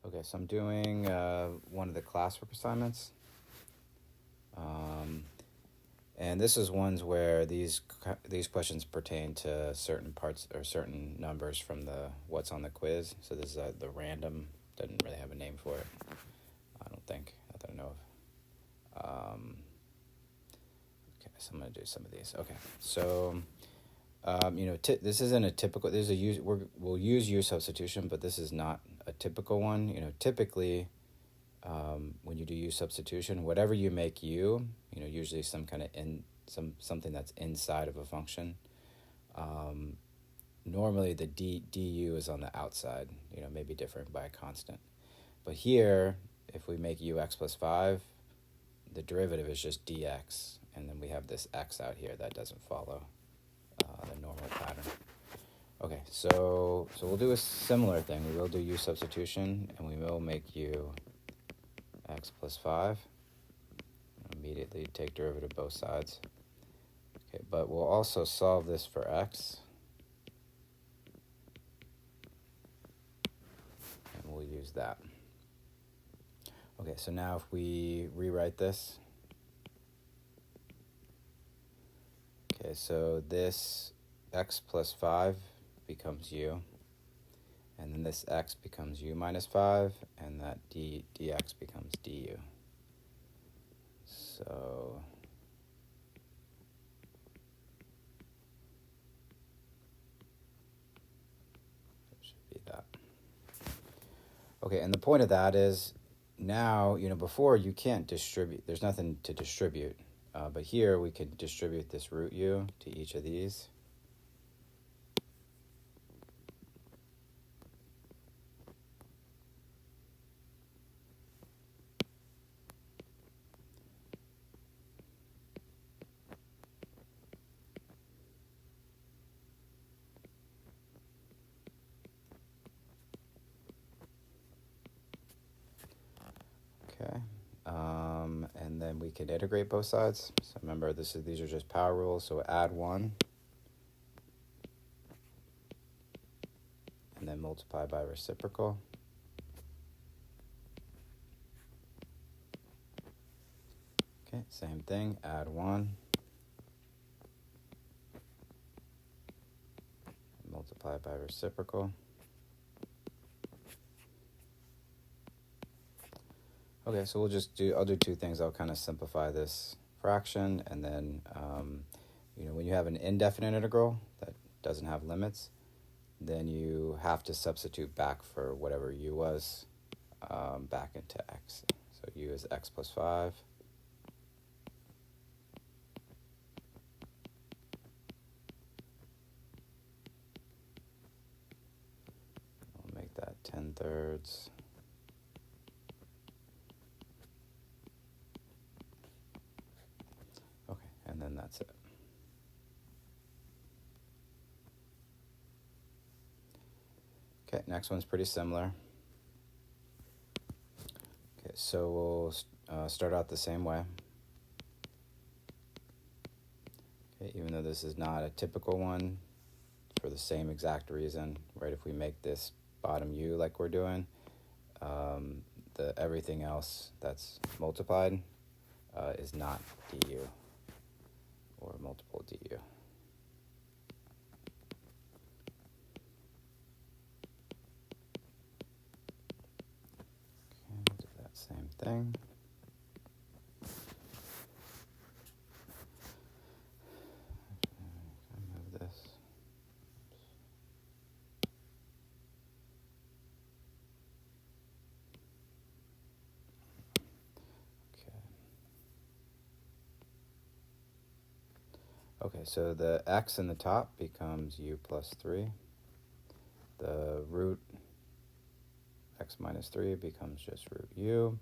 Okay, so I'm doing one of the classwork assignments. And this is ones where these questions pertain to certain parts or certain numbers from the what's on the quiz. So this is the random, doesn't really have a name for it, I don't think, not that I know of. Okay, so I'm going to do some of these. Okay, so this isn't a typical. There's a use. We'll use U substitution, but this is not a typical one. Typically, when you do U substitution, whatever you make U, usually some kind of something that's inside of a function. Normally, the du is on the outside. Maybe different by a constant, but here, if we make u x plus 5, the derivative is just dx, and then we have this x out here that doesn't follow the normal pattern. Okay, so we'll do a similar thing. We will do u substitution, and we will make u x plus 5. Immediately take derivative both sides. Okay, but we'll also solve this for x. And we'll use that. Okay, so now if we rewrite this. Okay, so this x plus 5 becomes u. And then this x becomes u minus 5, and that dx becomes du. So it should be that. Okay, and the point of that is now, before you can't distribute. There's nothing to distribute. But here we could distribute this root u to each of these. Okay, and then we can integrate both sides. So remember, these are just power rules. So add 1, and then multiply by reciprocal. Okay, same thing. Add 1, multiply by reciprocal. Okay, so I'll do two things. I'll kind of simplify this fraction, and then, when you have an indefinite integral that doesn't have limits, then you have to substitute back for whatever u was back into x. So u is x plus 5. We'll make that 10/3. And then that's it. Okay, next one's pretty similar. Okay, so we'll start out the same way. Okay, even though this is not a typical one, for the same exact reason, right? If we make this bottom u like we're doing, everything else that's multiplied is not du. Or multiple du. Okay, we'll do that same thing. Move this. Okay, so the x in the top becomes u plus 3. The root x minus 3 becomes just root u.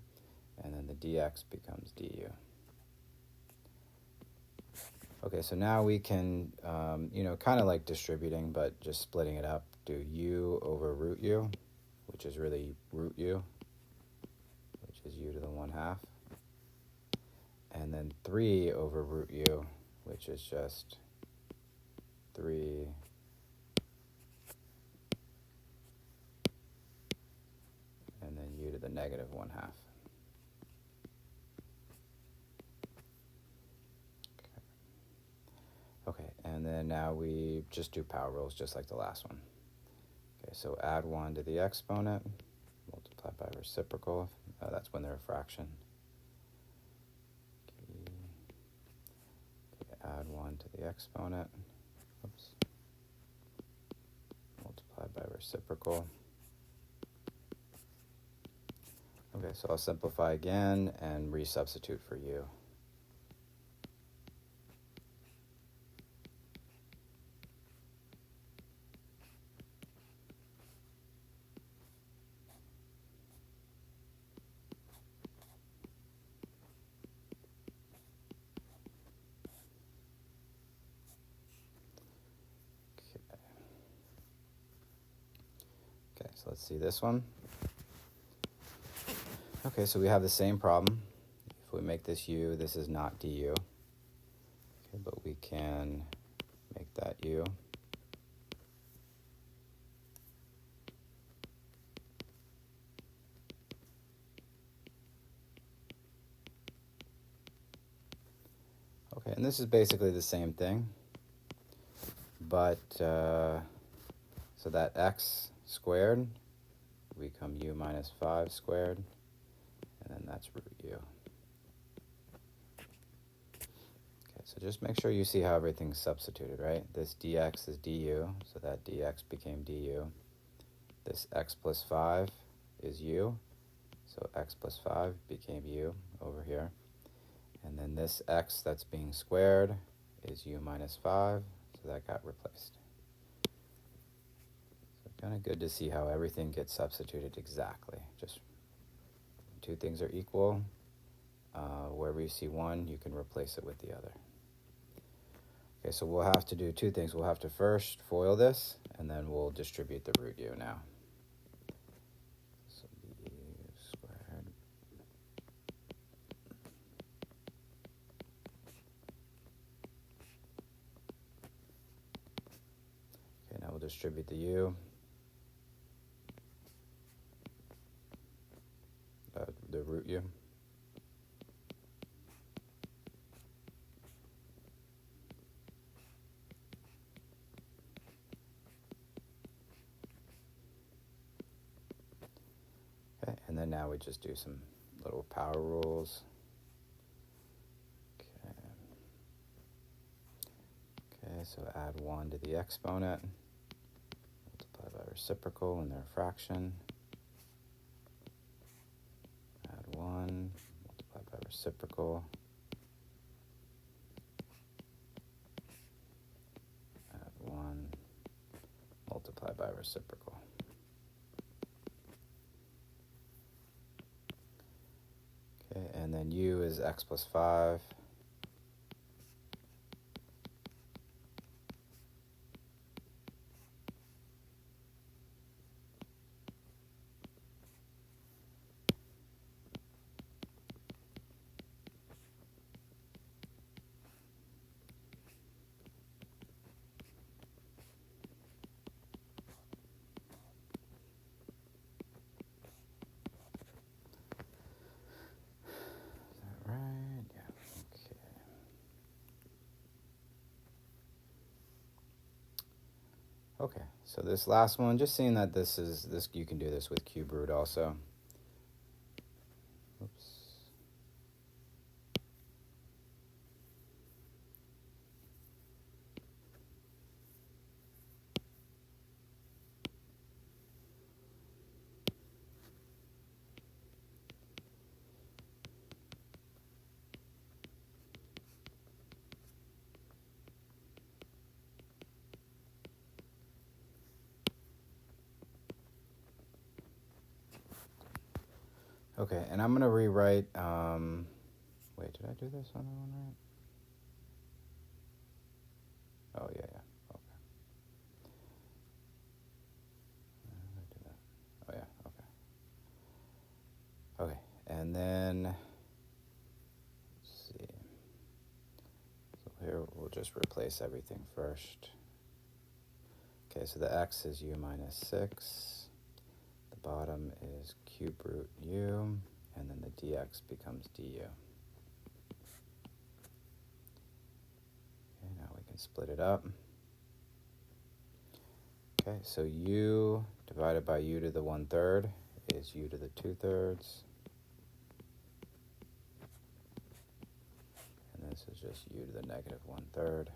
And then the dx becomes du. Okay, so now we can, kind of like distributing, but just splitting it up. Do u over root u, which is really root u, which is u to the 1/2. And then 3 over root u, which is just 3 and then negative 1/2. Okay, and then now we just do power rules just like the last one. Okay, so add 1 to the exponent, multiply by reciprocal, that's when they're a fraction. Okay, add 1 to the exponent, oops, multiply by reciprocal. Okay, so I'll simplify again and resubstitute for u. Okay, so let's see this one. Okay, so we have the same problem. If we make this u, this is not du. Okay, but we can make that u. Okay, and this is basically the same thing, but so that x squared will become u minus 5 squared, and then that's root u. Okay, so just make sure you see how everything's substituted, right? This dx is du, so that dx became du. This x plus 5 is u, so x plus 5 became u over here. And then this x that's being squared is u minus 5, so that got replaced. So kind of good to see how everything gets substituted exactly. Just two things are equal. Wherever you see one, you can replace it with the other. Okay, so we'll have to do two things. We'll have to first FOIL this, and then we'll distribute the root u now. So u squared. Okay, now we'll distribute the u. The root u. Okay, and then now we just do some little power rules. Okay, so add 1 to the exponent, multiply by reciprocal in their fraction. Add 1, multiply by reciprocal. Add 1, multiply by reciprocal. Okay, and then u is x plus 5. Okay, so this last one, just seeing that this you can do this with cube root also. Oops. Okay, and I'm going to rewrite, wait, did I do this on the one right? Oh, yeah, okay. Did I do that? Oh, yeah, okay. Okay, and then, let's see. So here we'll just replace everything first. Okay, so the x is u minus 6. The bottom is cube root u, and then the dx becomes du. Okay, now we can split it up. Okay, so u divided by u to the 1/3 is u to the 2/3. And this is just u to the negative 1/3.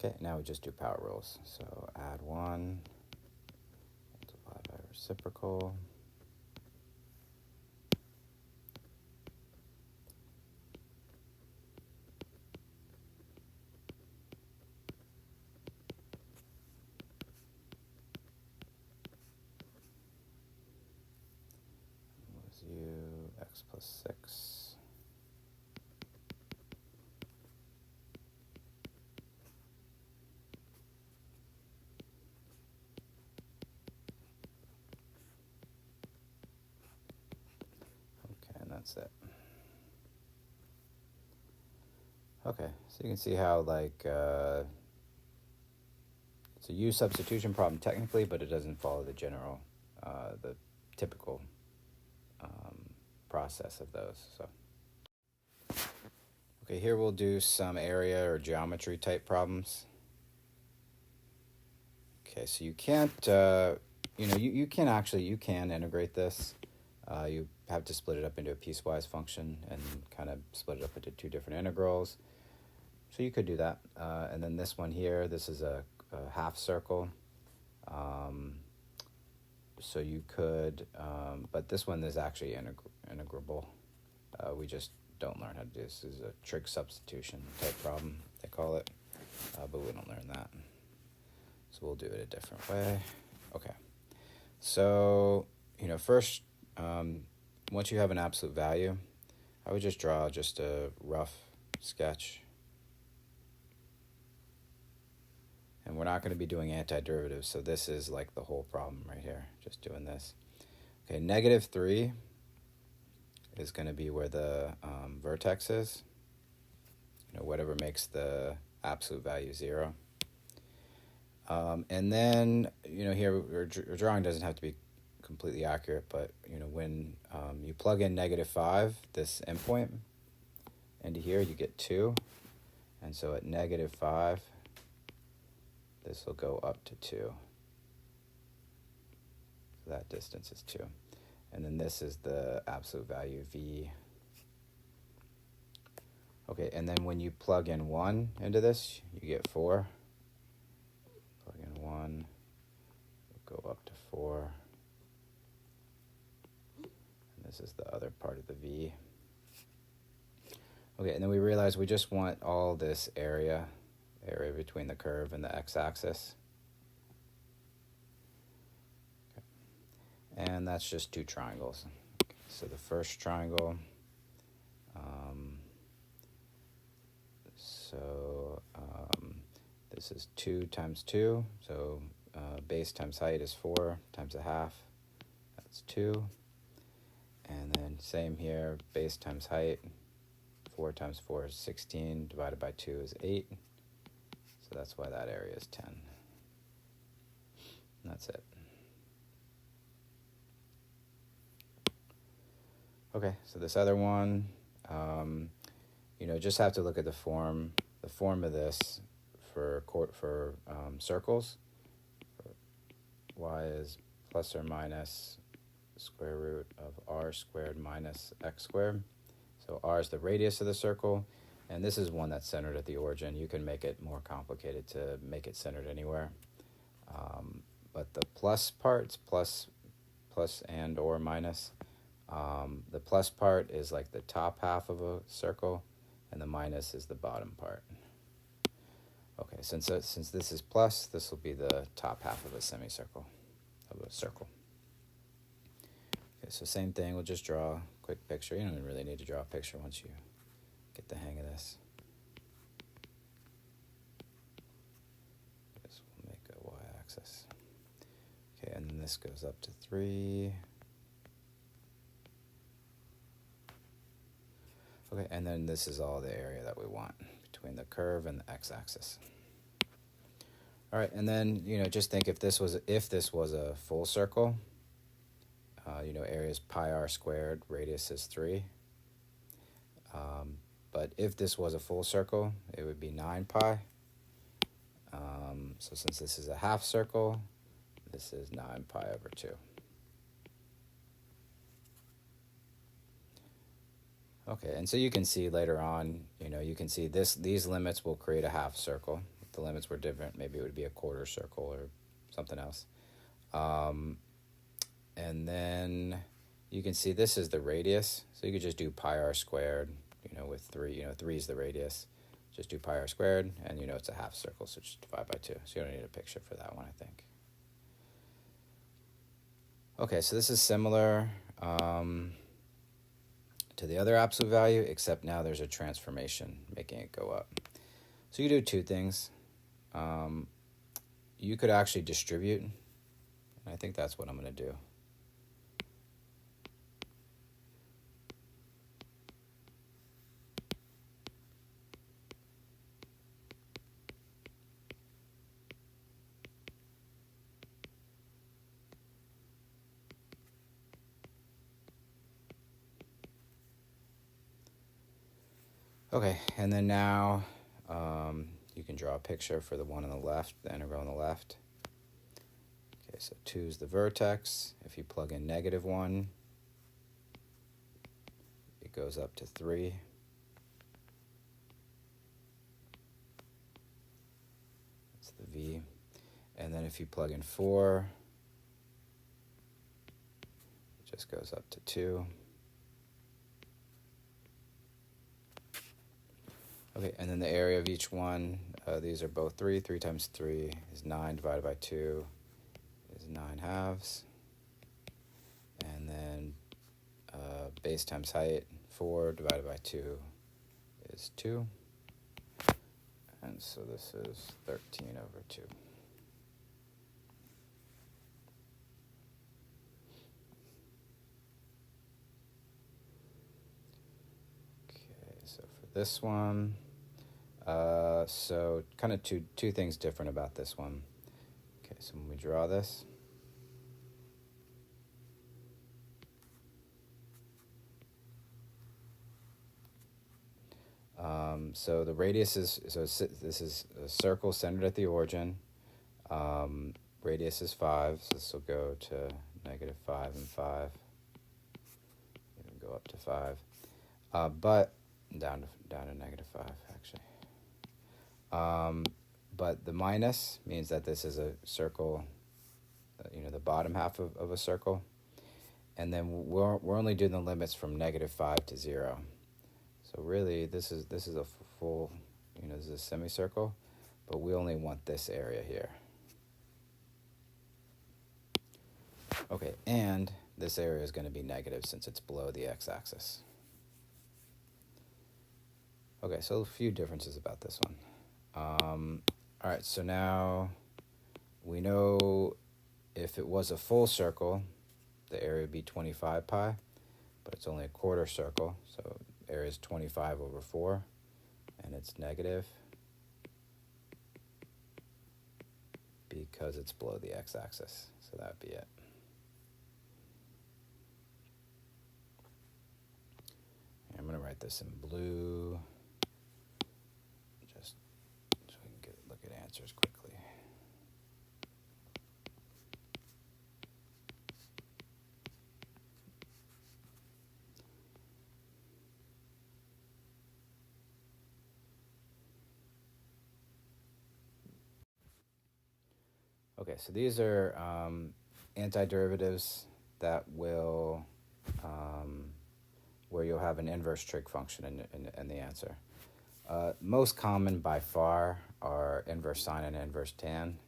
Okay, now we just do power rules. So add 1, multiply by reciprocal. Was u x plus 6. That's it. Okay, so you can see how it's a u substitution problem technically, but it doesn't follow the general, the typical process of those. So, okay, here we'll do some area or geometry type problems. Okay, so you can't, you can integrate this. You have to split it up into a piecewise function and kind of split it up into two different integrals. So you could do that. And then this one here, this is a half circle. So you could, but this one is actually integrable. We just don't learn how to do this. This is a trig substitution type problem, they call it. But we don't learn that. So we'll do it a different way. Okay. So, first, once you have an absolute value, I would just draw just a rough sketch. And we're not going to be doing antiderivatives, so this is like the whole problem right here, just doing this. Okay, -3 is going to be where the vertex is, whatever makes the absolute value 0. And then, here our drawing doesn't have to be completely accurate, but when you plug in -5, this endpoint, into here you get 2, and so at -5 this will go up to 2. So that distance is 2, and then this is the absolute value v. Okay, and then when you plug in 1 into this, you get 4. Plug in 1, go up to 4. This is the other part of the v. Okay, and then we realize we just want all this area between the curve and the x-axis. Okay. And that's just two triangles. Okay, so the first triangle, this is 2 times 2, so base times height is 4 times a half, that's 2. And then same here, base times height, 4 times 4 is 16, divided by 2 is 8. So that's why that area is 10. And that's it. Okay, so this other one, just have to look at the form of this for circles. Y is plus or minus square root of r squared minus x squared. So r is the radius of the circle, and this is one that's centered at the origin. You can make it more complicated to make it centered anywhere. But the plus part, plus and or minus. The plus part is like the top half of a circle, and the minus is the bottom part. Okay, since this is plus, this will be the top half of a semicircle, of a circle. Okay, so same thing, we'll just draw a quick picture. You don't really need to draw a picture once you get the hang of this. This will make a y-axis. Okay, and then this goes up to 3. Okay, and then this is all the area that we want between the curve and the x-axis. All right, and then just think if this was a full circle, area is pi r squared, radius is 3. But if this was a full circle, it would be 9 pi. So since this is a half circle, this is 9 pi over 2. Okay, and so you can see later on, you can see these limits will create a half circle. If the limits were different, maybe it would be a quarter circle or something else. And then you can see this is the radius. So you could just do pi r squared, with 3. 3 is the radius. Just do pi r squared, and it's a half circle, so just divide by 2. So you don't need a picture for that one, I think. Okay, so this is similar to the other absolute value, except now there's a transformation making it go up. So you do two things. You could actually distribute, and I think that's what I'm going to do. Okay, and then now you can draw a picture for the one on the left, the integral on the left. Okay, so 2 is the vertex. If you plug in -1, it goes up to 3. That's the v. And then if you plug in 4, it just goes up to 2. Okay, and then the area of each one, these are both 3. 3 times 3 is 9, divided by 2 is 9 halves. And then base times height, 4 divided by 2 is 2. And so this is 13 over 2. Okay, so for this one, so kind of two things different about this one. Okay, so when we draw this, so the radius is, this is a circle centered at the origin. Radius is 5, so this will go to -5 and 5. Even go up to 5, but down to -5 actually. But the minus means that this is a circle, the bottom half of a circle, and then we're only doing the limits from -5 to 0. So really, this is a full, this is a semicircle, but we only want this area here. Okay, and this area is going to be negative since it's below the x-axis. Okay, so a few differences about this one. All right, so now we know if it was a full circle, the area would be 25 pi, but it's only a quarter circle, so area is 25 over 4, and it's negative because it's below the x-axis, so that would be it. I'm going to write this in blue, just so we can look at answers quickly. Okay, so these are antiderivatives that will, where you'll have an inverse trig function in the answer. Most common by far are inverse sine and inverse tan.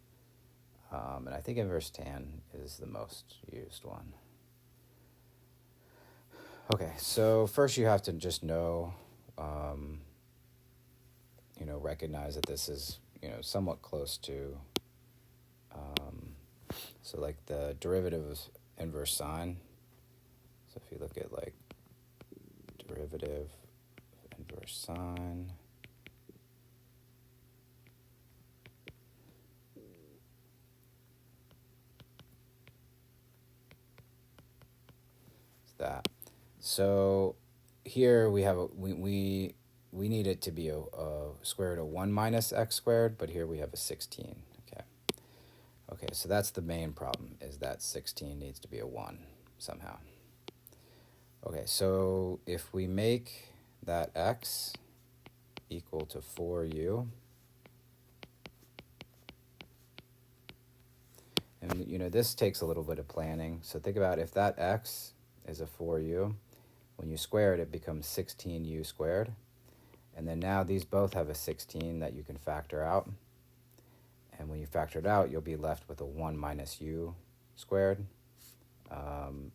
And I think inverse tan is the most used one. Okay, so first you have to just know, recognize that this is, somewhat close to, so like the derivative of inverse sine. So if you look at like derivative of inverse sine, that. So here we have we need it to be a square root of 1 minus x squared, but here we have a 16. Okay, so that's the main problem, is that 16 needs to be a 1 somehow. Okay, so if we make that x equal to 4u, and you know, this takes a little bit of planning. So think about if that x is a 4u, when you square it, it becomes 16u squared. And then now these both have a 16 that you can factor out. And when you factor it out, you'll be left with a 1 minus u squared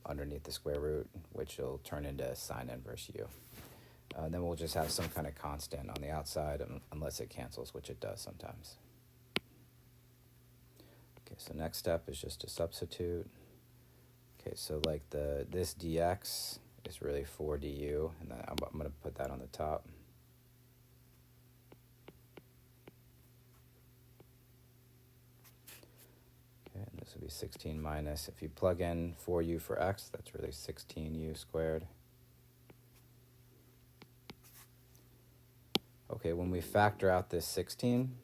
underneath the square root, which will turn into sine inverse u. Then we'll just have some kind of constant on the outside, unless it cancels, which it does sometimes. Okay, so next step is just to substitute. Okay, so like this dx is really 4 du, and then I'm going to put that on the top. And this would be 16 minus, if you plug in 4u for x, that's really 16u squared. Okay, when we factor out this 16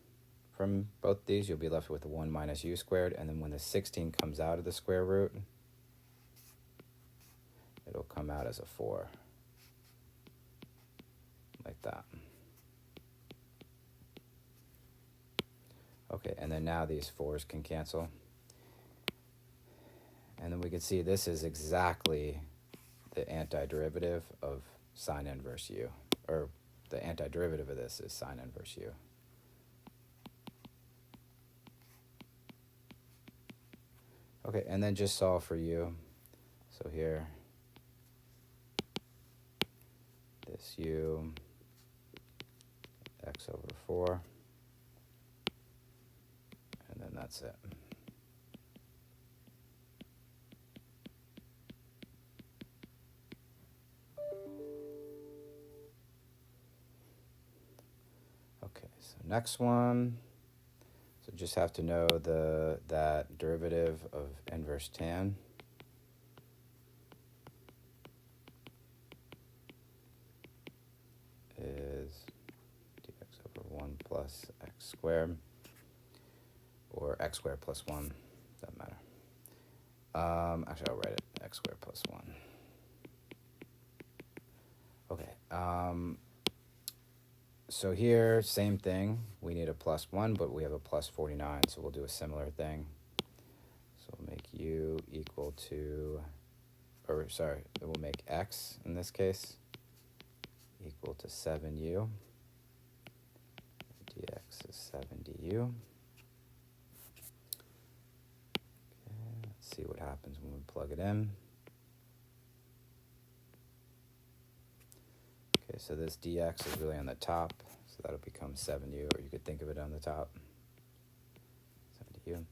from both these, you'll be left with a 1 minus u squared, and then when the 16 comes out of the square root, it'll come out as a 4, like that. Okay, and then now these 4's can cancel. And then we can see this is exactly the antiderivative of sine inverse u, or the antiderivative of this is sine inverse u. Okay, and then just solve for u. So here, this u, x over 4, and then that's it. Okay, so next one. So just have to know that derivative of inverse tan. Is dx over 1 plus x squared, or x squared plus 1, doesn't matter. Actually, I'll write it x squared plus 1. Okay. So here, same thing. We need a plus 1, but we have a plus 49, so we'll do a similar thing. So we'll make u equal to, or sorry, we'll make x in this case equal to 7u. Dx is 7 du. Okay, let's see what happens when we plug it in. Okay, so this dx is really on the top, so that'll become 7u, or you could think of it on the top, 7u.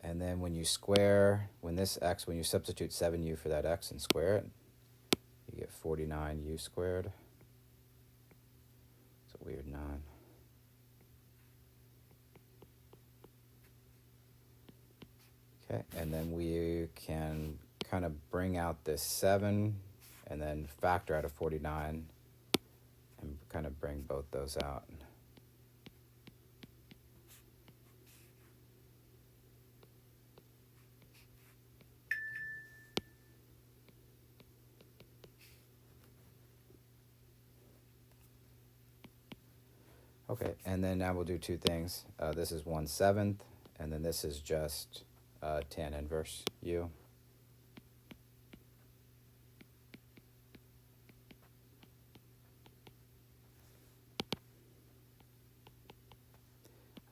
And then when you square, when you substitute 7u for that x and square it, you get 49u squared. It's a weird 9. Okay, and then we can kind of bring out this 7 and then factor out of 49 and kind of bring both those out. Okay, and then now we'll do two things. This is 1/7, and then this is just tan inverse u.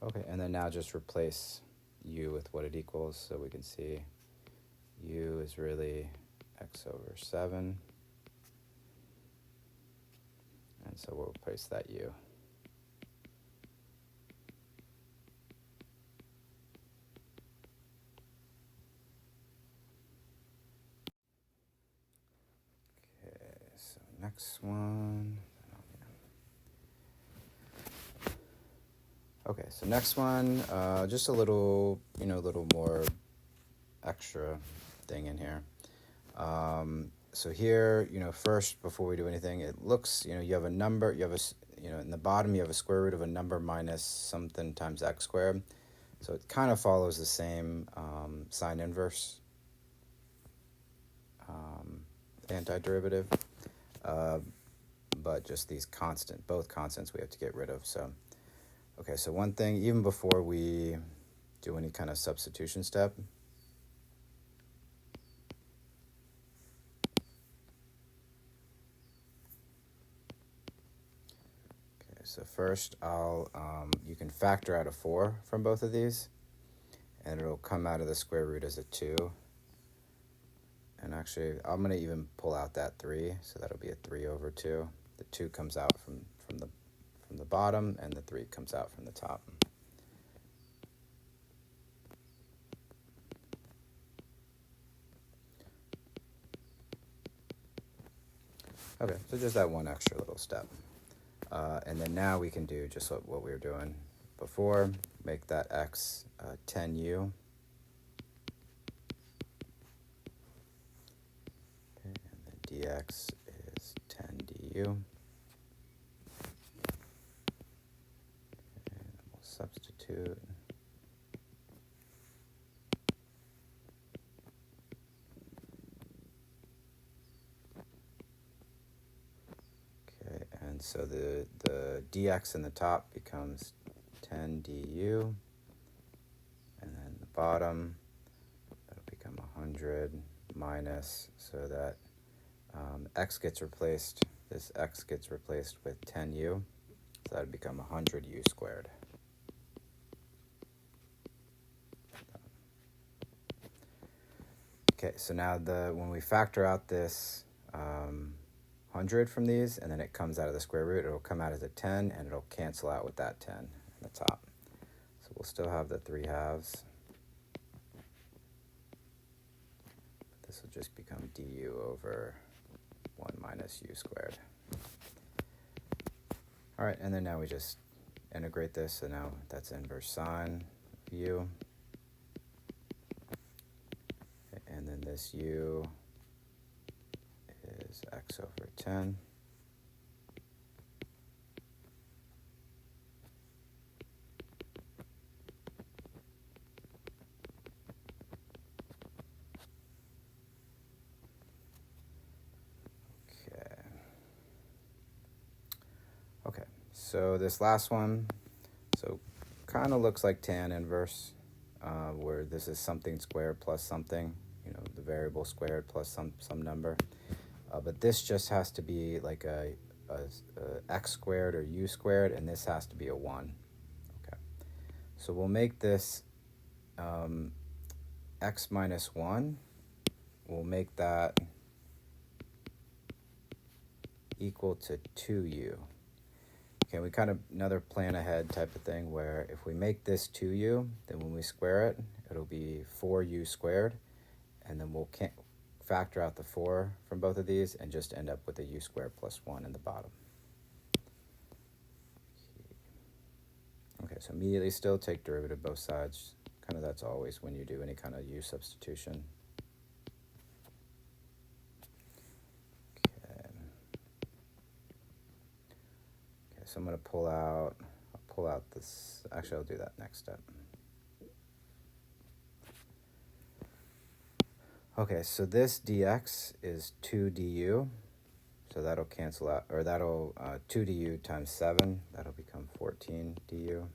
Okay, and then now just replace u with what it equals, so we can see u is really x over 7, and so we'll replace that u. Okay, so next one. Okay, so next one, just a little, little more extra thing in here. so here, first, before we do anything, it looks, you have a number, in the bottom you have a square root of a number minus something times x squared. So it kind of follows the same sine inverse antiderivative, but just these both constants we have to get rid of. So, okay, so one thing, even before we do any kind of substitution step, so first you can factor out a 4 from both of these, and it'll come out of the square root as a 2. And actually, I'm going to even pull out that 3, so that'll be a 3 over 2. The 2 comes out from the bottom, and the 3 comes out from the top. Okay, so just that one extra little step. And then now we can do just what we were doing before. Make that x 10u. Okay, and then dx is 10 du. And we'll substitute. And so the dx in the top becomes 10 du, and then the bottom, that'll become 100 minus, so that x gets replaced, this x gets replaced with 10u, so that would become 100u squared. Okay, so now when we factor out this 100 from these, and then it comes out of the square root, it'll come out as a 10, and it'll cancel out with that 10 in the top. So we'll still have the 3/2. This will just become du over 1 minus u squared. All right, and then now we just integrate this, so now that's inverse sine of u. And then this u is x over 10. Okay, so this last one, so kind of looks like tan inverse, where this is something squared plus something, the variable squared plus some number. But this just has to be like a x squared or u squared, and this has to be a 1. Okay, so we'll make this x minus 1. We'll make that equal to 2u. Okay, we kind of another plan ahead type of thing, where if we make this 2u, then when we square it, it'll be 4u squared, and then we'll factor out the 4 from both of these and just end up with a u squared plus 1 in the bottom. Okay, so immediately still take derivative both sides. Kind of that's always when you do any kind of u substitution. Okay, so I'm going to pull out this, actually I'll do that next step. Okay, so this dx is 2 du, so that'll cancel out, or that'll 2 du times 7, that'll become 14 du.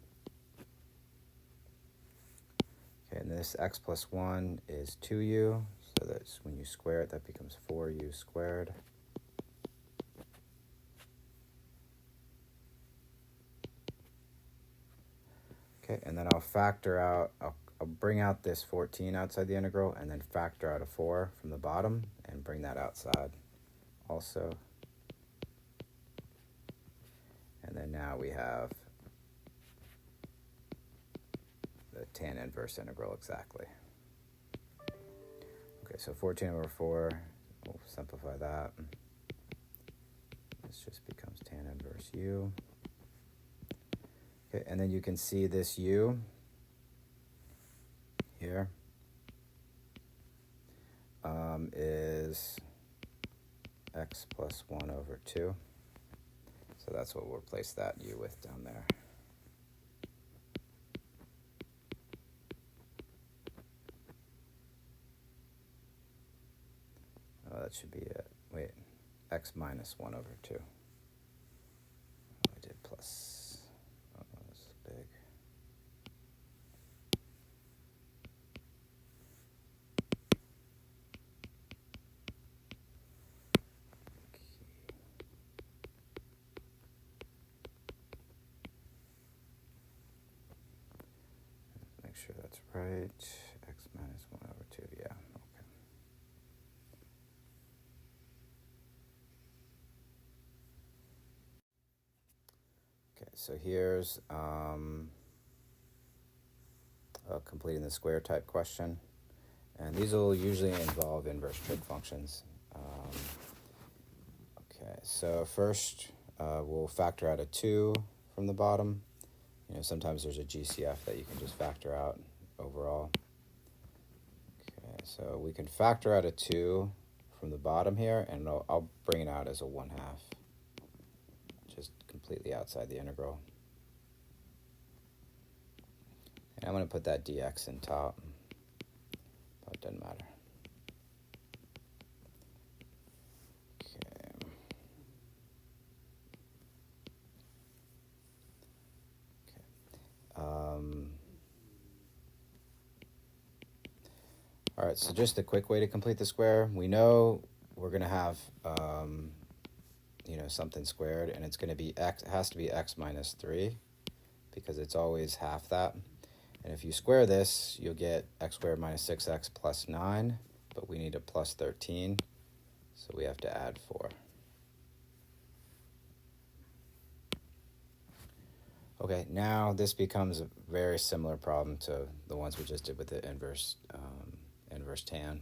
Okay, and this x plus 1 is 2u, so that's when you square it, that becomes 4u squared. Okay, and then I'll bring out this 14 outside the integral, and then factor out a 4 from the bottom and bring that outside also. And then now we have the tan inverse integral exactly. Okay, so 14 over 4, we'll simplify that. This just becomes tan inverse u. Okay, and then you can see this u here is x plus 1 over 2. So that's what we'll replace that u with down there. Oh, that should be it. Wait, x minus 1 over 2. I did plus. Oh, this is big. Make sure that's right. X minus 1 over 2, yeah, okay. Okay, so here's completing the square type question. And these will usually involve inverse trig functions. Okay, so first we'll factor out a 2 from the bottom. You know, sometimes there's a GCF that you can just factor out overall. Okay, so we can factor out a 2 from the bottom here, and I'll bring it out as a 1/2, just completely outside the integral. And I'm going to put that dx in top, but it doesn't matter. All right, so just a quick way to complete the square. We know we're going to have, something squared, and it's going to be x. It has to be x minus 3 because it's always half that. And if you square this, you'll get x squared minus 6x plus 9, but we need a plus 13, so we have to add 4. Okay, now this becomes a very similar problem to the ones we just did with the inverse tan.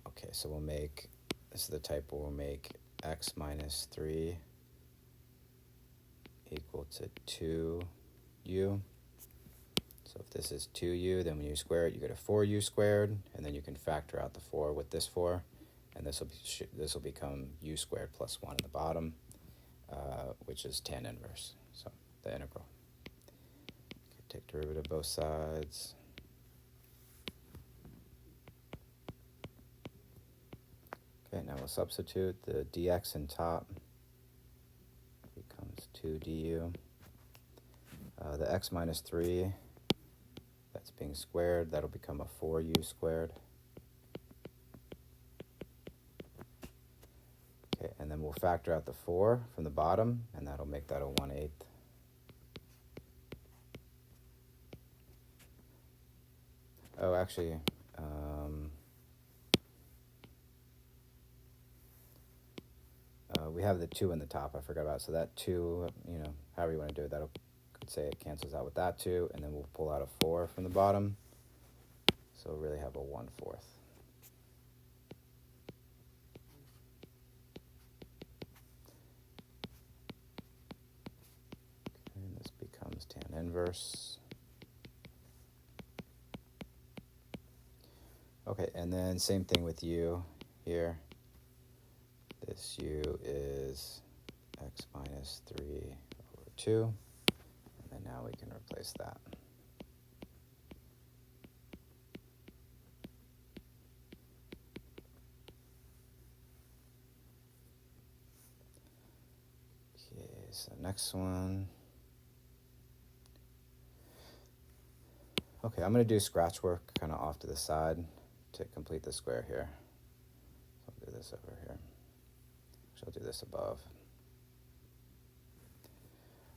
Okay, so we'll make, this is the type where we'll make x minus 3 equal to 2u. So if this is 2u, then when you square it, you get a 4u squared, and then you can factor out the 4 with this 4, and this will become u squared plus 1 in the bottom, which is tan inverse, so the integral. Okay, take derivative both sides. Okay, now we'll substitute the dx in top. Becomes 2 du. The x minus 3, that's being squared. That'll become a 4u squared. Okay, and then we'll factor out the 4 from the bottom, and that'll make that a 1/8. Oh, actually, we have the 2 in the top, I forgot about. So that 2, however you want to do it, that'll, could say it cancels out with that 2, and then we'll pull out a 4 from the bottom. So we'll really have a 1/4. And this becomes tan inverse. Okay, and then same thing with u here. This u is x minus 3 over 2, and then now we can replace that. Okay, so next one. Okay, I'm going to do scratch work kind of off to the side to complete the square here. So I'll do this over here. I'll do this above.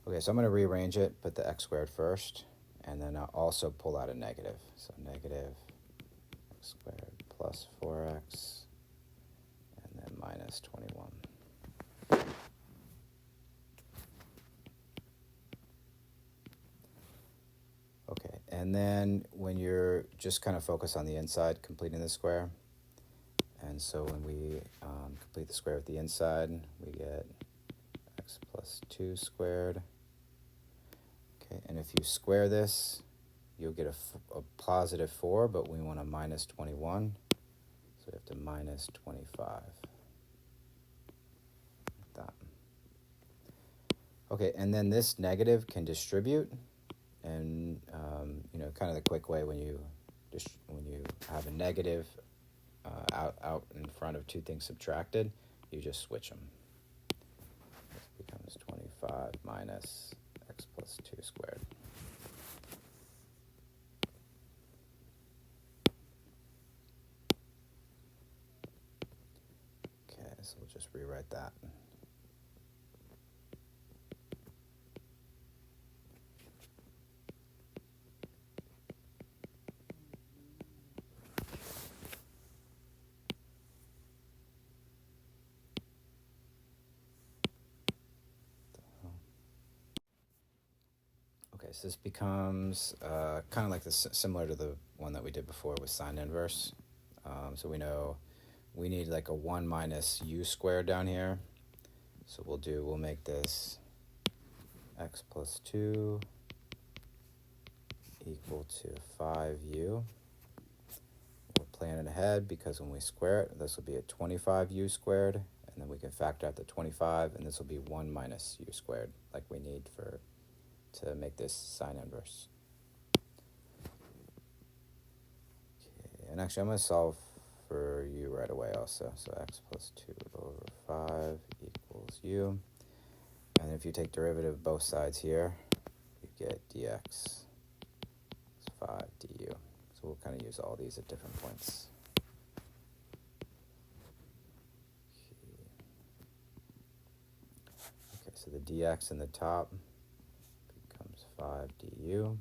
Okay, so I'm going to rearrange it, put the x squared first, and then I'll also pull out a negative. So negative x squared plus 4x, and then minus 21. Okay, and then when you're just kind of focus on the inside, completing the square. And so when we complete the square with the inside, we get x plus 2 squared. Okay, and if you square this, you'll get a positive 4, but we want a minus 21. So we have to minus 25. Okay, and then this negative can distribute, and kind of the quick way when you have a negative out in front of two things subtracted, you just switch them. This becomes 25 minus x plus 2 squared. Okay, so we'll just rewrite that. Okay, so this becomes kind of like this, similar to the one that we did before with sine inverse. So we know we need like a 1 minus u squared down here. So we'll make this x plus 2 equal to 5u. We're planning ahead because when we square it, this will be a 25u squared, and then we can factor out the 25, and this will be 1 minus u squared, like we need to make this sine inverse. Okay, and actually I'm going to solve for u right away also. So x plus 2 over 5 equals u. And if you take derivative of both sides here, you get dx is 5 du. So we'll kind of use all these at different points. Okay, so the dx in the top becomes 5 du.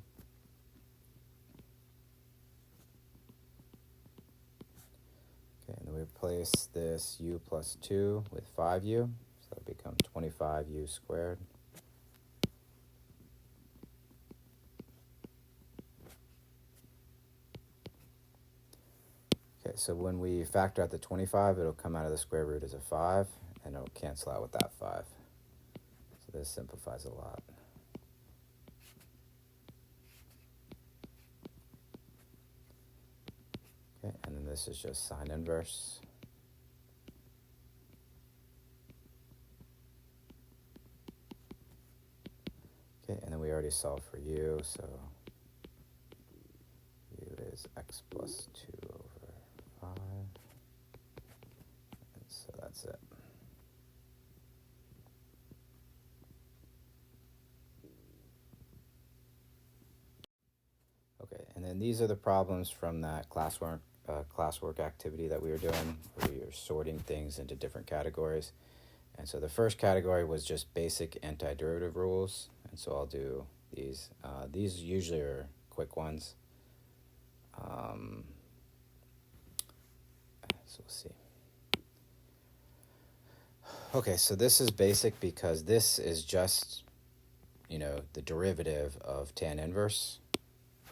Okay, and then we replace this u plus 2 with 5u, so it becomes 25u squared. Okay, so when we factor out the 25, it'll come out of the square root as a 5, and it'll cancel out with that 5. So this simplifies a lot. Okay, and then this is just sine inverse. Okay, and then we already solved for u, so u is x plus 2 over 5. And so that's it. Okay, and then these are the problems from that classwork activity that we were doing, where we were sorting things into different categories. And so the first category was just basic antiderivative rules, and so I'll do these. These usually are quick ones. So we'll see. Okay, so this is basic because this is just, the derivative of tan inverse.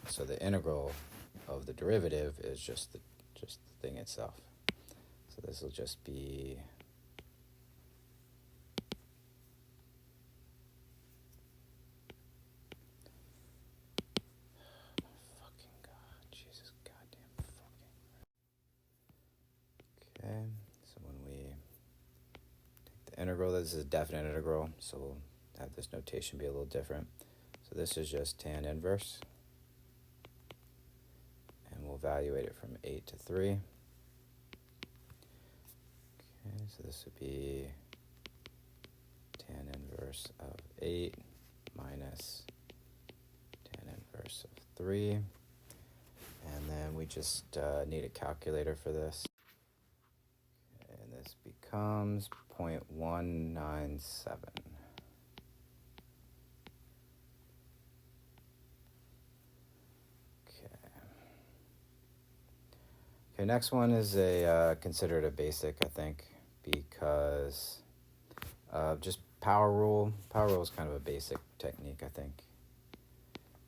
So the integral of the derivative is just the thing itself. So this will just be okay, so when we take the integral, this is a definite integral, so we'll have this notation be a little different. So this is just tan inverse, and we'll evaluate it from 8 to 3. Okay, so this would be tan inverse of 8 minus tan inverse of 3. And then we just need a calculator for this. And this becomes 0.197. Okay, next one is considered a basic, I think, because just power rule. Power rule is kind of a basic technique, I think.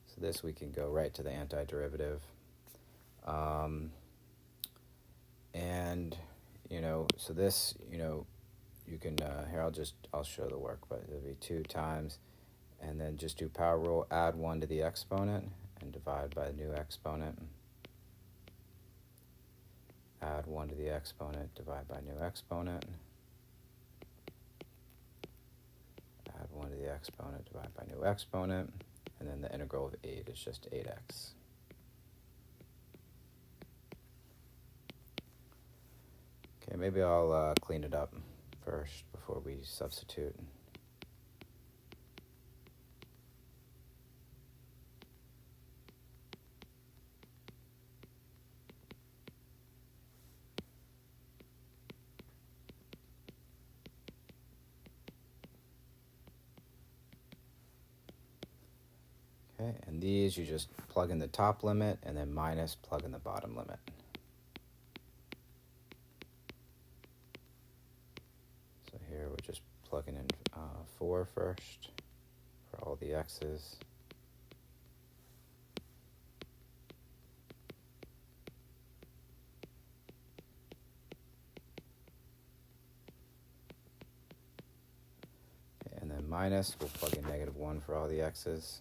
So this we can go right to the antiderivative. And, so this, you can, here I'll show the work, but it'll be 2 times, and then just do power rule, add 1 to the exponent, and divide by the new exponent. Add 1 to the exponent, divide by new exponent. Add 1 to the exponent divided by new exponent, and then the integral of 8 is just 8x. Okay, maybe I'll clean it up first before we substitute. Okay, and these you just plug in the top limit and then minus plug in the bottom limit. So here we're just plugging in 4 first for all the x's. Okay, and then minus, we'll plug in -1 for all the x's.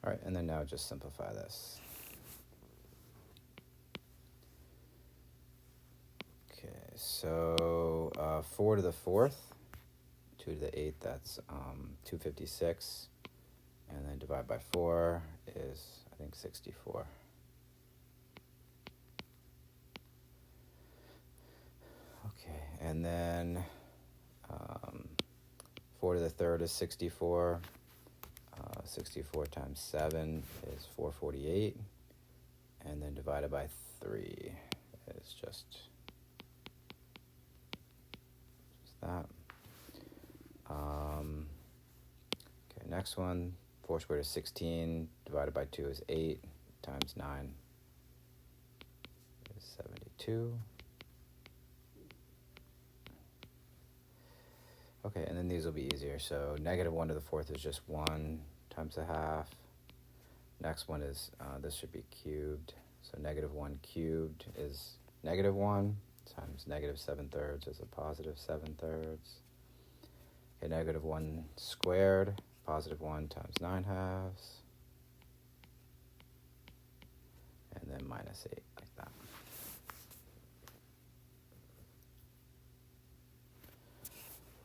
All right, and then now just simplify this. Okay, so 4 to the 4th, 2 to the 8th, that's 256. And then divide by 4 is, I think, 64. Okay, and then 4 to the 3rd is 64. 64 times 7 is 448. And then divided by 3 is just that. Okay, next one, 4 squared is 16, divided by 2 is 8, times 9 is 72. Okay, and then these will be easier. So -1 to the 4th is just 1 times a half. Next one is, this should be cubed. So -1 cubed is -1 times -7/3 is a +7/3. Okay, -1 squared, +1 times 9/2. And then -8, like that.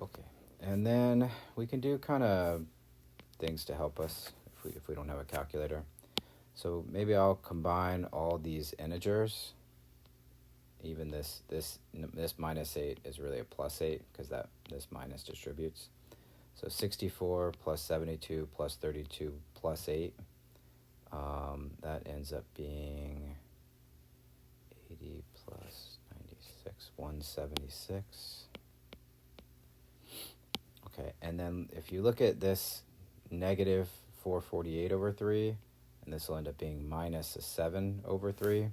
Okay, and then we can do kind of things to help us if we don't have a calculator. So maybe I'll combine all these integers. Even this -8 is really a +8 because this minus distributes. So 64 plus 72 plus 32 plus 8. That ends up being 80 plus 96, 176. Okay, and then if you look at this -448/3, and this will end up being -7/3.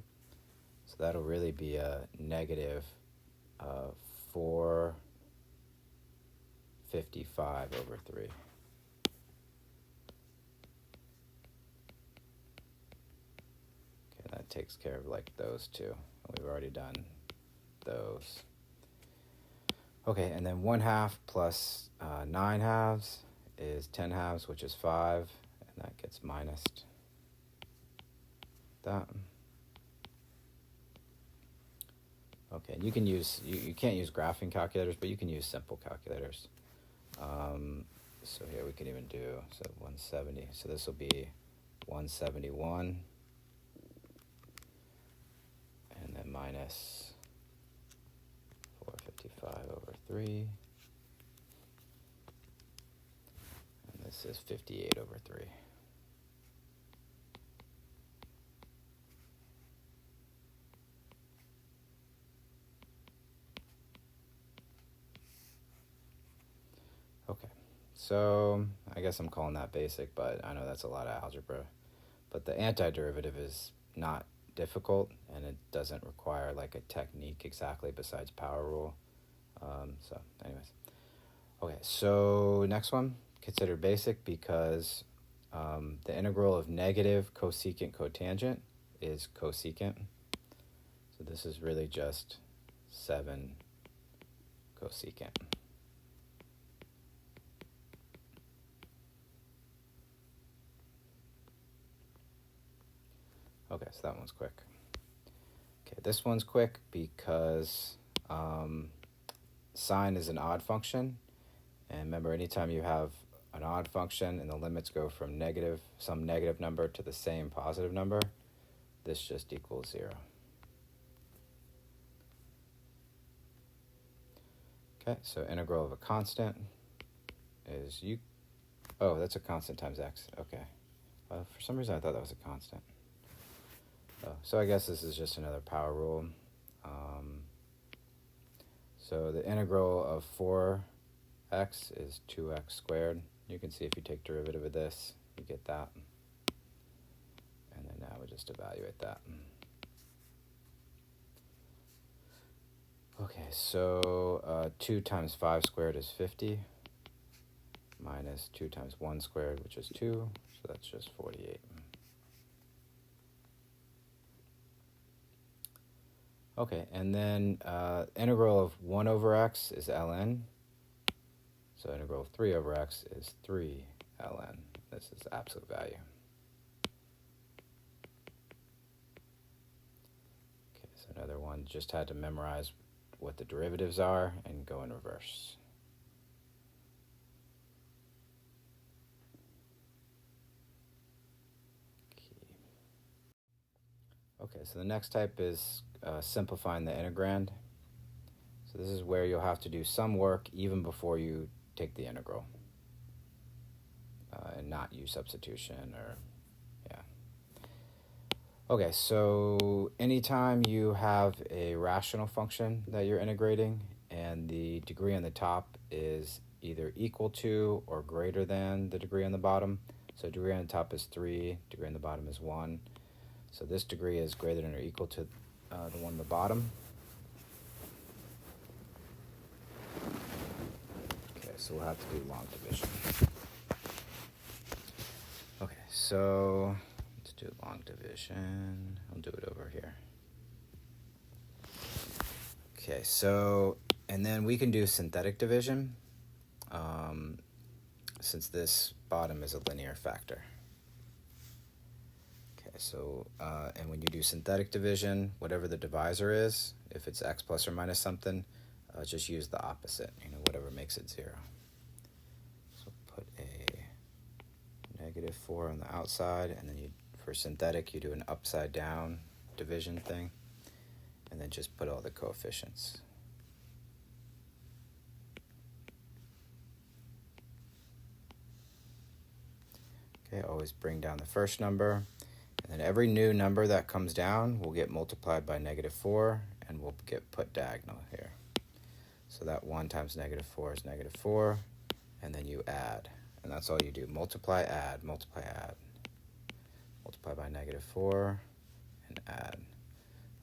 So that'll really be a -455/3. Okay, that takes care of like those two. We've already done those. Okay, and then 1/2 plus 9/2 is 10/2, which is 5, and that gets minused. That. Okay, and you can use, you can't use graphing calculators, but you can use simple calculators. So here we can even do, so 170, so this will be 171, and then minus 455/3, and this is 58/3. Okay, so I guess I'm calling that basic, but I know that's a lot of algebra. But the antiderivative is not difficult, and it doesn't require like a technique exactly besides power rule. So anyways. Okay, so next one, considered basic because the integral of negative cosecant cotangent is cosecant. So this is really just 7 cosecant. Okay, so that one's quick. Okay, this one's quick because sine is an odd function. And remember, anytime you have an odd function and the limits go from some negative number to the same positive number, this just equals 0. Okay, so integral of a constant is oh, that's a constant times x. Okay. For some reason I thought that was a constant. Oh, so I guess this is just another power rule. So the integral of 4x is 2x squared. You can see if you take derivative of this, you get that. And then now we just evaluate that. Okay, so 2 times 5 squared is 50, minus 2 times 1 squared, which is 2, so that's just 48. Okay, and then integral of 1 over x is ln. So integral of 3 over x is 3 ln. This is absolute value. Okay, so another one, just had to memorize what the derivatives are and go in reverse. Okay, so the next type is simplifying the integrand. So this is where you'll have to do some work even before you take the integral and not use substitution or, yeah. Okay, so anytime you have a rational function that you're integrating and the degree on the top is either equal to or greater than the degree on the bottom, so degree on the top is 3, degree on the bottom is 1. So this degree is greater than or equal to the one on the bottom. Okay, so we'll have to do long division. Okay, so let's do long division. I'll do it over here. Okay, so, and then we can do synthetic division since this bottom is a linear factor. So, and when you do synthetic division, whatever the divisor is, if it's x plus or minus something, just use the opposite, whatever makes it 0. So put a -4 on the outside, and then for synthetic, you do an upside down division thing, and then just put all the coefficients. Okay, always bring down the first number. And then every new number that comes down will get multiplied by -4 and will get put diagonal here. So that 1 times -4 is -4, and then you add. And that's all you do. Multiply, add, multiply, add. Multiply by -4 and add.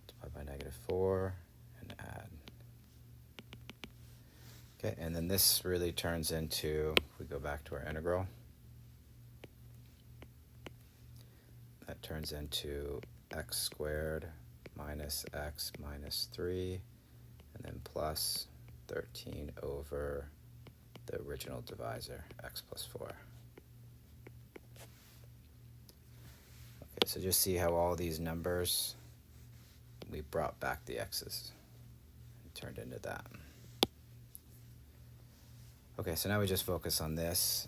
Multiply by -4 and add. Okay, and then this really turns into, if we go back to our integral, that turns into x squared minus x minus 3, and then plus 13 over the original divisor, x plus 4. Okay, so just see how all these numbers, we brought back the x's and turned into that. Okay, so now we just focus on this.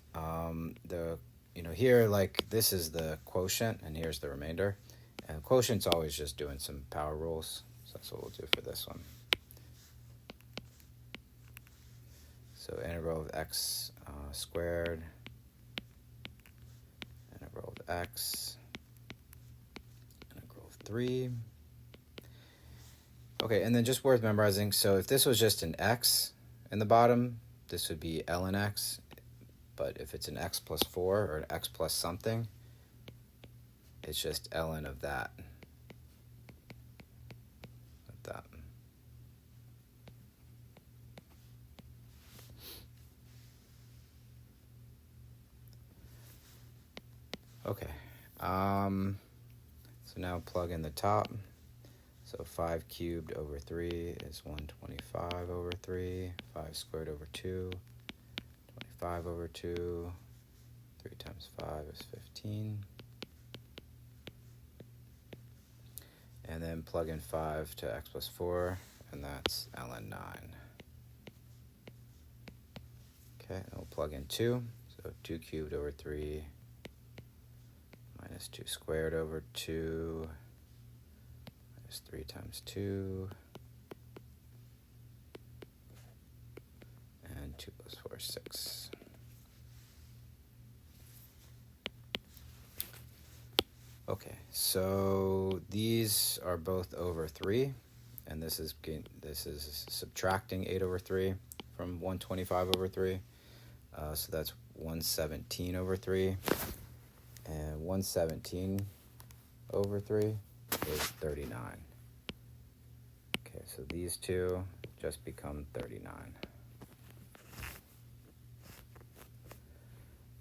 Here, like, this is the quotient, and here's the remainder. And quotient's always just doing some power rules, so that's what we'll do for this one. So integral of x squared, integral of x, integral of 3. Okay, and then just worth memorizing, so if this was just an x in the bottom, this would be ln x. But if it's an x plus 4 or an x plus something, it's just ln of that. Like that. Okay. So now plug in the top. So 5 cubed over 3 is 125 over 3. 5 squared over 2, 25 over 2. 3 times 5 is 15. And then plug in 5 to x plus 4, and that's ln 9. Okay, and we'll plug in 2. So 2 cubed over 3 minus 2 squared over 2 minus 3 times 2. And 2 plus 4 is 6. Okay, so these are both over 3, and this is subtracting 8 over 3 from 125 over 3. So that's 117 over 3, and 117 over 3 is 39. Okay, so these two just become 39.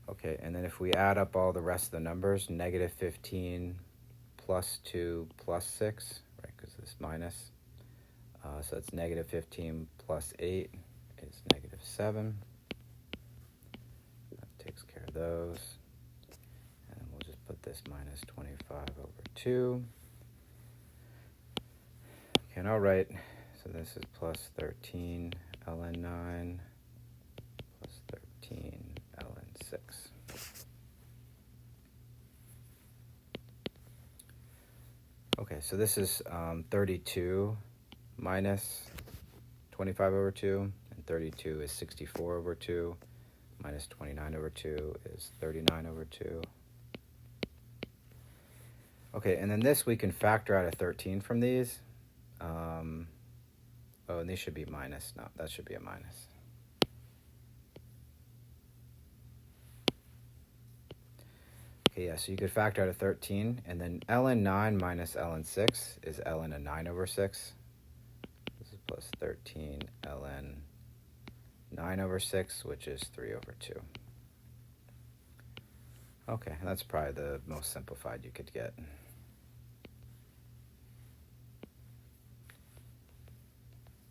Okay, and then if we add up all the rest of the numbers, negative 15 plus 2 plus 6, right, because it's minus. So that's negative 15 plus 8 is negative 7. That takes care of those. And we'll just put this minus 25 over 2. Okay, and I'll write, so this is plus 13 ln 9 plus 13 ln 6. Okay, so this is 32 minus 25 over 2, and 32 is 64 over 2, minus 29 over 2 is 39 over 2. Okay, and then this we can factor out a 13 from these. Oh, and these should be minus. No, that should be a minus. Okay, yeah, so you could factor out a 13, and then ln 9 minus ln 6 is ln of 9 over 6. This is plus 13 ln 9 over 6, which is 3 over 2. Okay, that's probably the most simplified you could get.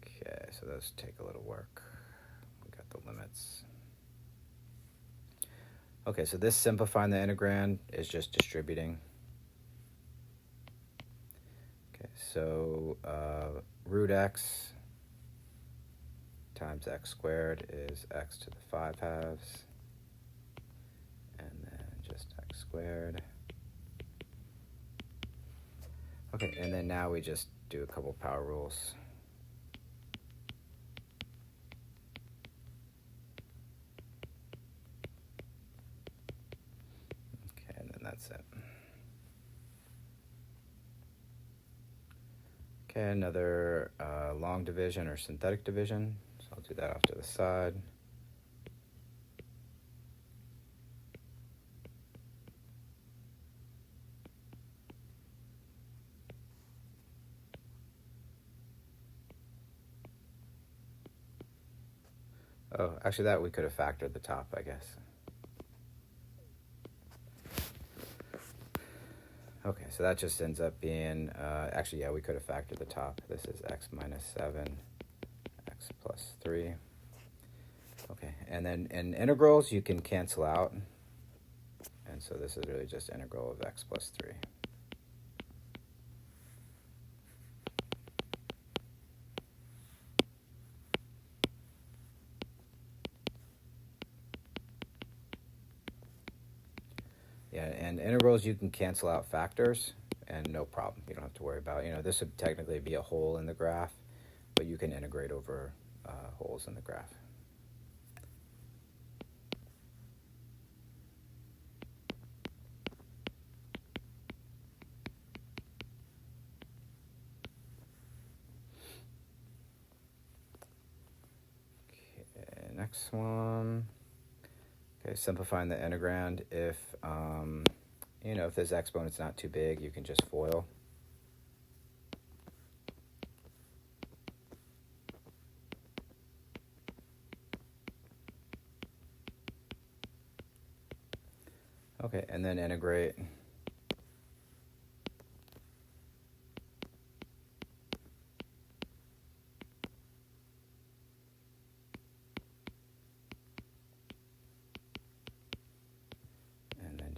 Okay, so those take a little work. We got the limits. Okay, so this simplifying the integrand is just distributing. Okay, so root x times x squared is x to the 5 halves, and then just x squared. Okay, and then now we just do a couple power rules. Okay, and then that's it. Okay, another long division or synthetic division. So I'll do that off to the side. Oh, actually that we could have factored the top, I guess. Okay, so that just ends up being, actually, yeah, we could have factored the top. This is x minus 7, x plus 3. Okay, and then in integrals, you can cancel out. And so this is really just integral of x plus 3. Yeah, and integrals you can cancel out factors, and no problem. You don't have to worry about it. This would technically be a hole in the graph, but you can integrate over holes in the graph. Okay, next one. Okay, simplifying the integrand. If if this exponent's not too big, you can just FOIL. Okay, and then integrate.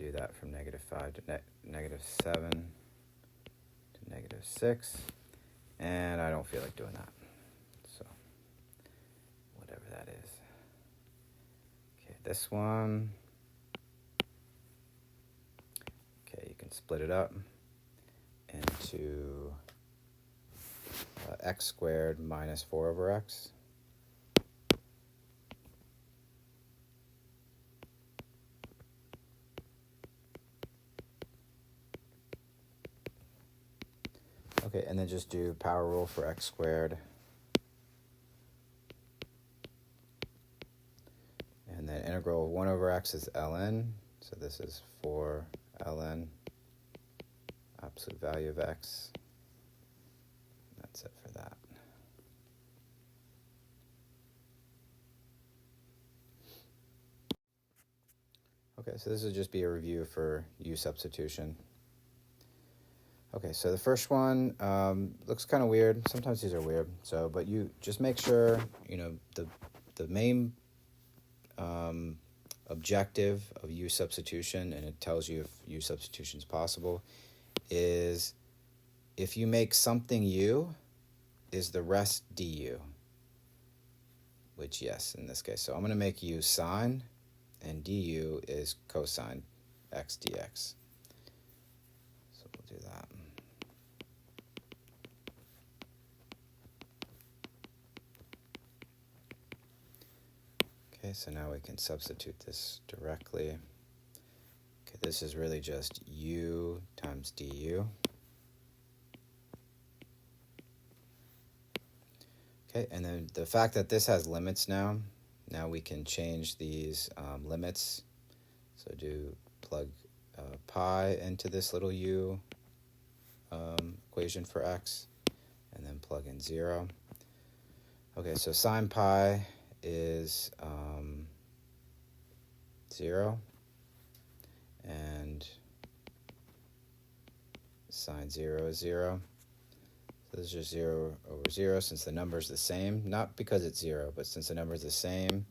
do that from -5 to -7 to -6. And I don't feel like doing that. So, whatever that is. Okay, this one. Okay, you can split it up into x squared minus 4 over x. Okay, and then just do power rule for x squared. And then integral of 1 over x is ln. So this is 4 ln, absolute value of x. That's it for that. Okay, so this will just be a review for u substitution. Okay, so the first one looks kind of weird. Sometimes these are weird. So, but you just make sure, the main objective of u substitution, and it tells you if u substitution is possible, is if you make something u, is the rest du? Which, yes, in this case. So I'm going to make u sine, and du is cosine x dx. So we'll do that. Okay, so now we can substitute this directly. Okay, this is really just u times du. Okay, and then the fact that this has limits now we can change these limits. So plug pi into this little u equation for x, and then plug in 0. Okay, so sine pi is 0, and sine 0 is 0. So this is just 0 over 0 since the number is the same, not because it's 0, but since the number is the same,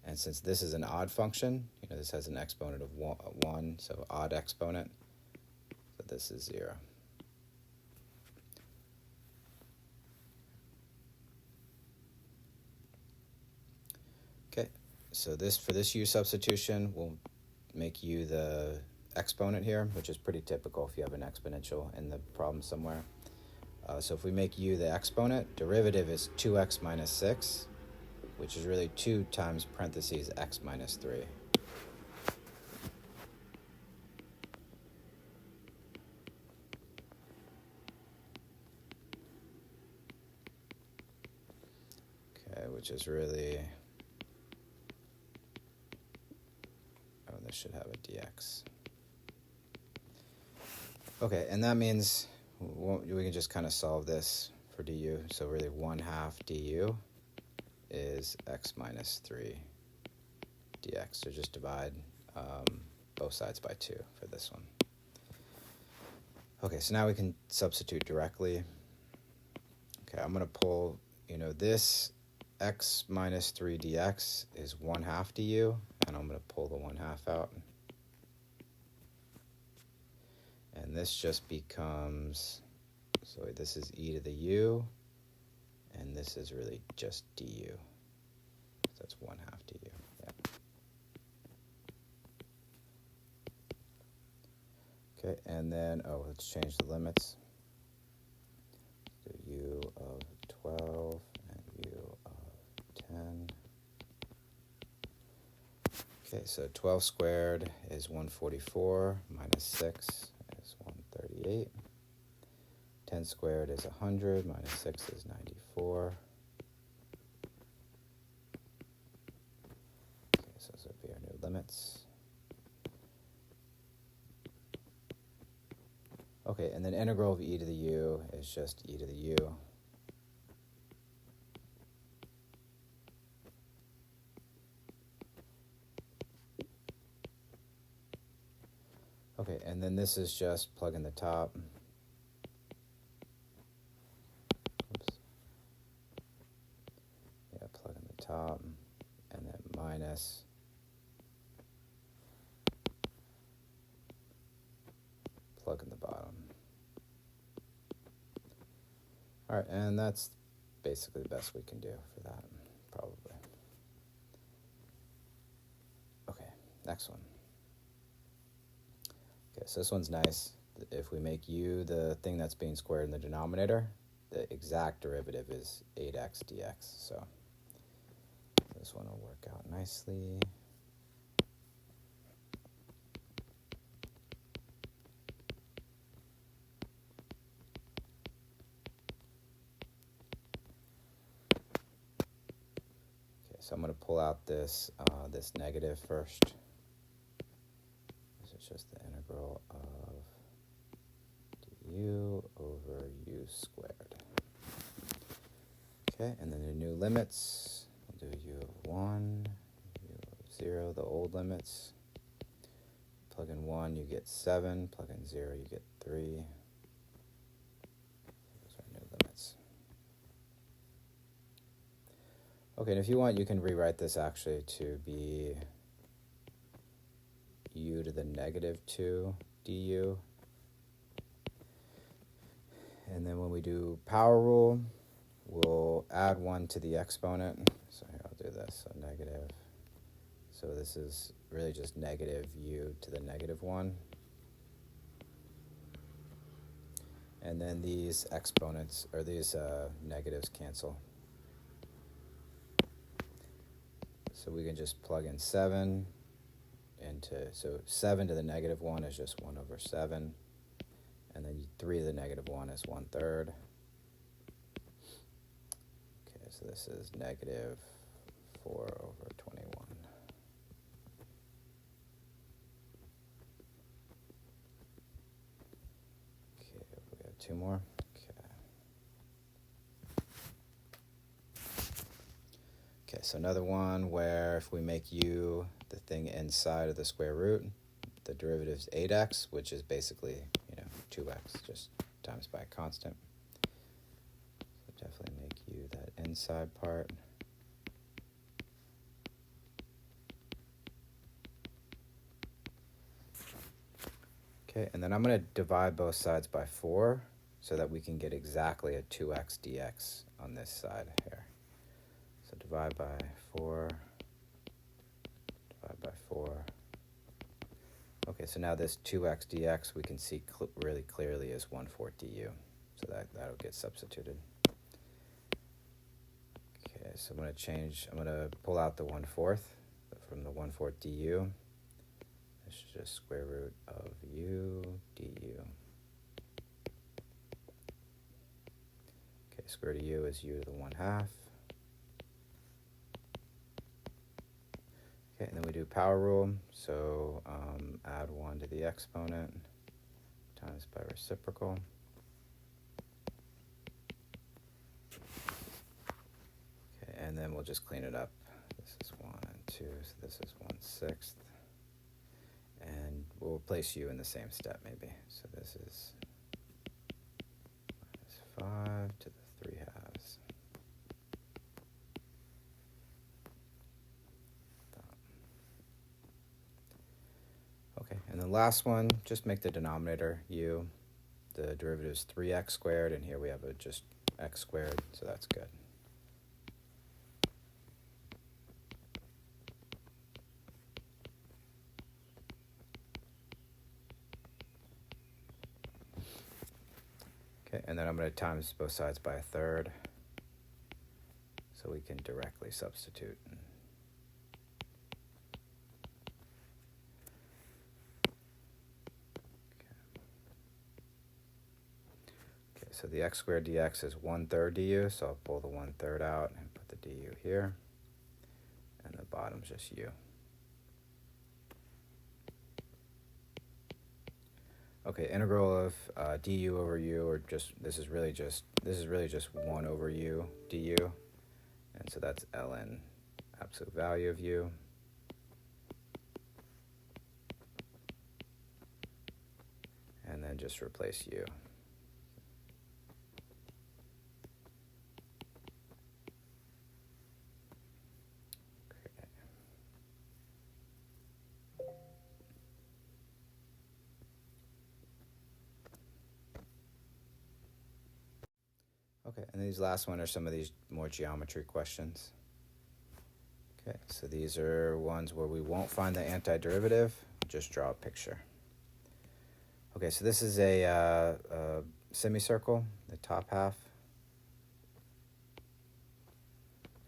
and since this is an odd function, this has an exponent of 1, so odd exponent, so this is 0. Okay, so for this u substitution, we'll make u the exponent here, which is pretty typical if you have an exponential in the problem somewhere. So if we make u the exponent, derivative is 2x minus 6, which is really 2 times parentheses x minus 3. Okay, which is really, this should have a dx. Okay, and that means we can just kind of solve this for du. So really 1/2 du is x minus 3 dx. So just divide both sides by 2 for this one. Okay, so now we can substitute directly. Okay, I'm going to pull, this x minus 3 dx is 1/2 du, and I'm going to pull the 1/2 out. And this just becomes, so this is e to the u, and this is really just du. So that's 1/2 du. Yeah. Okay, and then, let's change the limits. So u of 12 and u of 10. Okay, so 12 squared is 144, minus 6 is 138. 10 squared is 100, minus 6 is 94. Okay, so those would be our new limits. Okay, and then integral of e to the u is just e to the u. Okay, and then this is just plug in the top. Oops. Yeah, plug in the top, and then minus All right, and that's basically the best we can do for that, probably. Okay, next one. Okay, so this one's nice. If we make u the thing that's being squared in the denominator, the exact derivative is 8x dx. So this one will work out nicely. Okay, so I'm going to pull out this this negative first. This is just the integral of du over u squared. Okay, and then the new limits, we'll do u of 1, u of 0, the old limits. Plug in 1, you get 7. Plug in 0, you get 3. Those are new limits. Okay, and if you want, you can rewrite this actually to be u to the negative 2 du. And then when we do power rule, we'll add 1 to the exponent. So here, I'll do this. So negative. So this is really just negative u to the negative 1. And then these exponents, or these negatives cancel. So we can just plug in 7 into, so 7 to the negative 1 is just 1 over 7. And then 3 to the negative 1 is 1/3. Okay, so this is negative 4 over 21. Okay, we have 2 more. Okay, so another one where if we make u the thing inside of the square root, the derivative is 8x, which is basically, 2x, just times by a constant. So definitely make u that inside part. Okay, and then I'm going to divide both sides by 4 so that we can get exactly a 2x dx on this side here. So divide by 4, divide by 4. Okay, so now this 2x dx we can see really clearly is 1/4 du. So that'll get substituted. Okay, so I'm going to pull out the 1/4 from the 1/4 du. This is just square root of u du. Okay, square root of u is u to the 1/2. Okay, and then we do power rule, so add 1 to the exponent times by reciprocal. Okay, and then we'll just clean it up. This is 1 and 2, so this is 1/6. And we'll place u in the same step maybe. So this is -5 to the 3/2. Okay, and the last one, just make the denominator u. The derivative is 3x squared, and here we have just x squared, so that's good. Okay, and then I'm going to times both sides by 1/3, so we can directly substitute. So the x squared dx is 1/3 du, so I'll pull the 1/3 out and put the du here. And the bottom's just u. Okay, integral of du over u, or this is really just 1 over u du. And so that's ln absolute value of u. And then just replace u. Okay, And these last one are some of these more geometry questions. Okay, so these are ones where we won't find the antiderivative, just draw a picture. Okay, so this is a semicircle, the top half.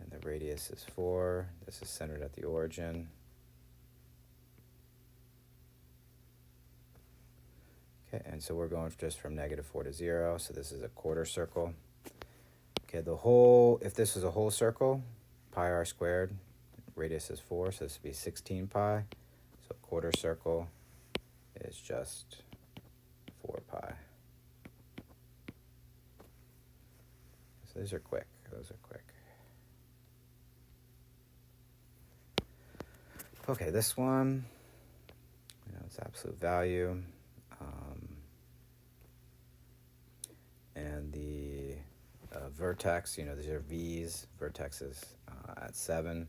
And the radius is 4. This is centered at the origin. Okay, and so we're going just from -4 to 0, so this is a quarter circle. Okay, if this was a whole circle, pi r squared, radius is 4, so this would be 16 pi. So a quarter circle is just 4 pi. So those are quick. Okay, this one, it's absolute value. And the vertex, these are V's, vertex is at 7.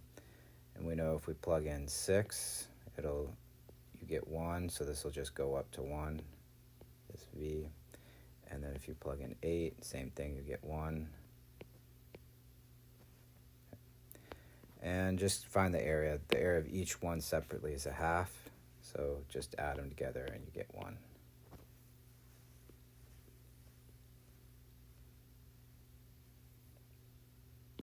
And we know if we plug in 6, you get 1, so this will just go up to 1, this V. And then if you plug in 8, same thing, you get 1. And just find the area. The area of each one separately is a half, so just add them together and you get 1.